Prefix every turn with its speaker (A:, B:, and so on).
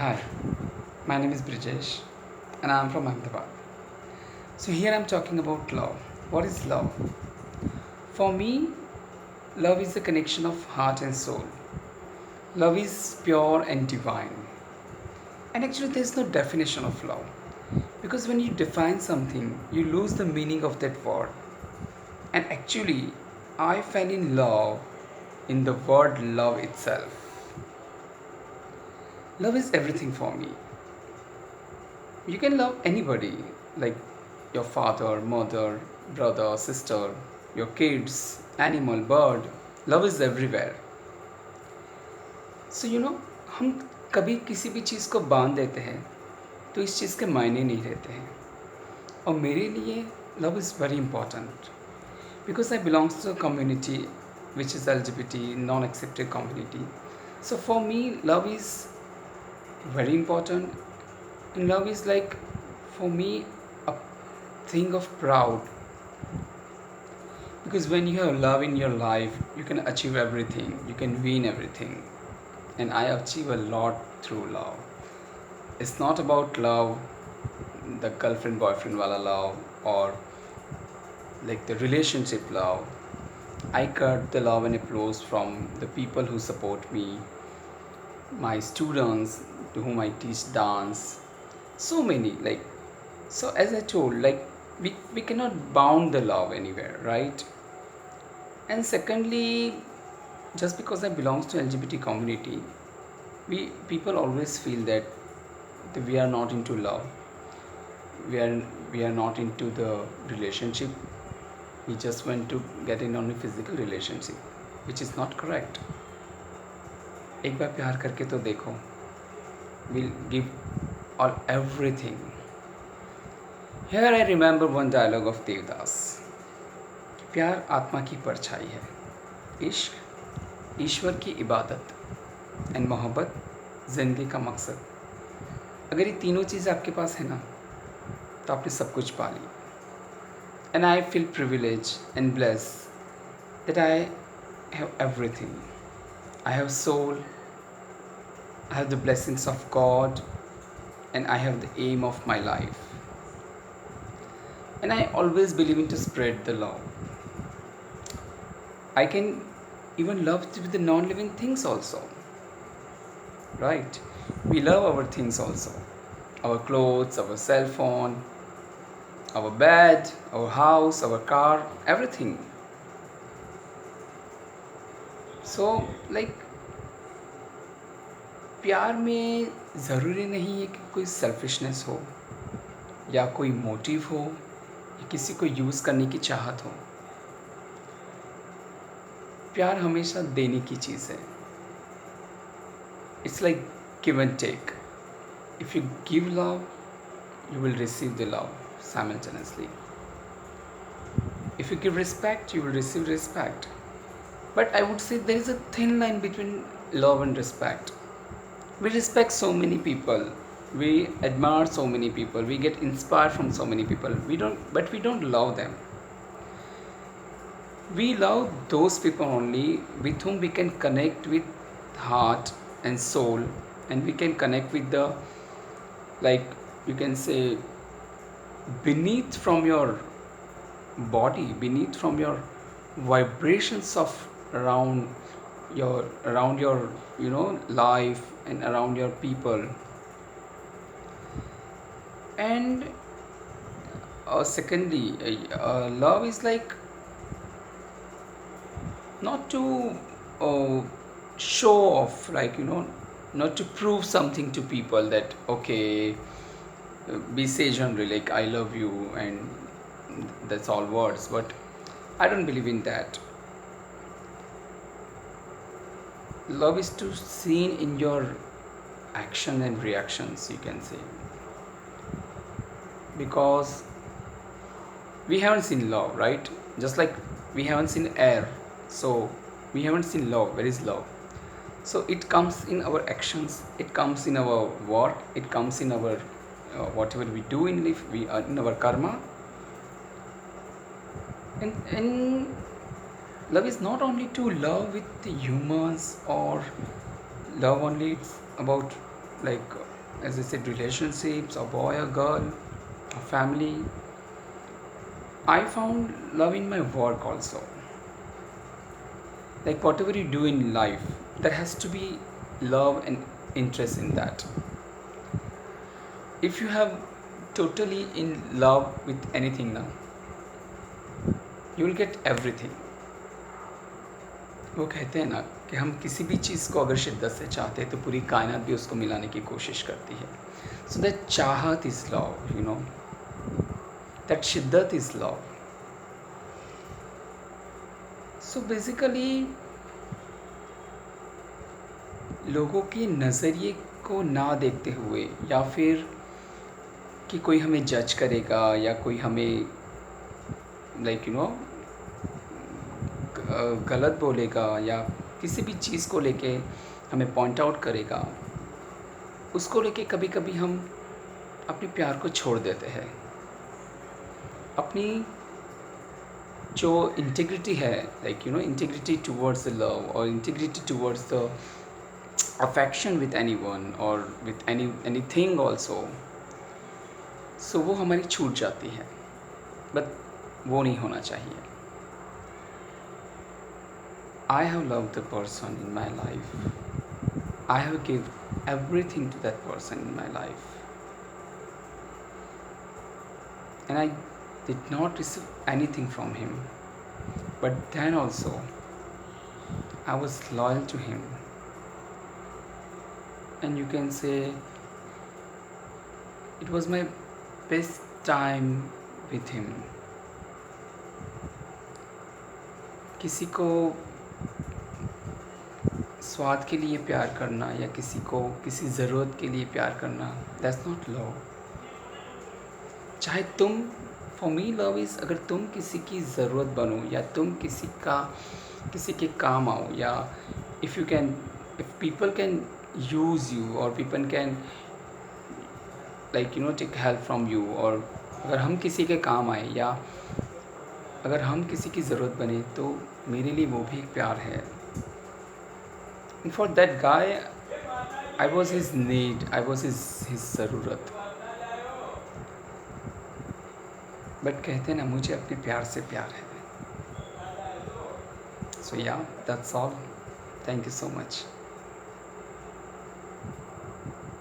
A: Hi, my name is Brijesh and I am from Ahmedabad. So, here I am talking about love. What is love? For me, love is the connection of heart and soul. Love is pure and divine. And actually, there is no definition of love because when you define something, you lose the meaning of that word. And actually, I fell in love in the word love itself. Love is everything for me. You can love anybody, like your father, mother, brother, sister, your kids, animal, bird. Love is everywhere. So हम कभी किसी भी चीज़ को बांध देते हैं तो इस चीज़ के मायने नहीं रहते हैं. और मेरे लिए love is very important because I belongs to a community which is LGBT non-accepted community. So for me love is very important, and love is like for me a thing of proud, because when you have love in your life you can achieve everything, you can win everything. And I achieve a lot through love. It's not about love, the girlfriend boyfriend wala love, or like the relationship love. I got the love and applause from the people who support me, my students to whom I teach dance, so many, like, so as I told, like, we cannot bound the love anywhere, right? And secondly, just because I belongs to LGBT community, we people always feel that we are not into love, we are we are not into the relationship, we just want to get in on a physical relationship, which is not correct. एक बार प्यार करके तो देखो, we'll give all everything. Here I remember one dialogue of Devdas. प्यार आत्मा की परछाई है, इश्क ईश्वर की इबादत, एंड मोहब्बत ज़िंदगी का मकसद. अगर ये तीनों चीज़ आपके पास है ना, तो आपने सब कुछ पा ली. And I feel privilege and bless that I have everything. I have soul, I have the blessings of God, and I have the aim of my life. And I always believe in to spread the love. I can even love with the non-living things also, right? We love our things also, our clothes, our cell phone, our bed, our house, our car, everything. So like प्यार में ज़रूरी नहीं है कि कोई selfishness हो या कोई मोटिव हो या किसी को यूज़ करने की चाहत हो. प्यार हमेशा देने की चीज़ है. It's like give and take. If you give love you will receive the love simultaneously. If you give respect, you will receive respect. But I would say there is a thin line between love and respect. We respect so many people, we admire so many people, we get inspired from so many people, but we don't love them. We love those people only with whom we can connect with heart and soul, and we can connect with the, like, you can say, beneath from your body, beneath from your vibrations of around your life and around your people. And secondly, love is like not to show off, like, not to prove something to people that okay, be say generally like I love you and that's all words, but I don't believe in that. Love is to seen in your action and reactions, you can say, because we haven't seen love, right? Just like we haven't seen air, so we haven't seen love. Where is love? So it comes in our actions, it comes in our work, it comes in our whatever we do in life, we are in our karma. And love is not only to love with the humans, or love only it's about like as I said, relationships, a boy, a girl, a family. I found love in my work also. Like whatever you do in life, there has to be love and interest in that. If you have totally in love with anything now, you will get everything. वो कहते हैं ना कि हम किसी भी चीज़ को अगर शिद्दत से चाहते हैं तो पूरी कायनात भी उसको मिलाने की कोशिश करती है. सो दैट चाहत is love, you know, that शिद्दत इज़ लव. सो बेसिकली लोगों के नज़रिए को ना देखते हुए, या फिर कि कोई हमें जज करेगा या कोई हमें लाइक यू नो गलत बोलेगा या किसी भी चीज़ को लेके हमें पॉइंट आउट करेगा, उसको लेके कभी कभी हम अपने प्यार को छोड़ देते हैं. अपनी जो इंटीग्रिटी है, like you know, integrity towards the love और integrity towards the affection with any one और विथ एनीथिंग ऑल्सो, सो वो हमारी छूट जाती है. बट वो नहीं होना चाहिए. I have loved the person in my life. I have given everything to that person in my life. And I did not receive anything from him. But then also, I was loyal to him. And you can say, it was my best time with him. किसी को स्वाद के लिए प्यार करना या किसी को किसी ज़रूरत के लिए प्यार करना, दैट्स नॉट लव. चाहे तुम, फॉर मी लव इज़, अगर तुम किसी की ज़रूरत बनो या तुम किसी के काम आओ, या if people can use you और people can like you know take help from you, और अगर हम किसी के काम आए या अगर हम किसी की ज़रूरत बने, तो मेरे लिए वो भी एक प्यार है. And for that guy, I was his need, I was his ज़रूरत. बट कहते हैं ना, मुझे अपने प्यार से प्यार है. So yeah, that's all. Thank you so much.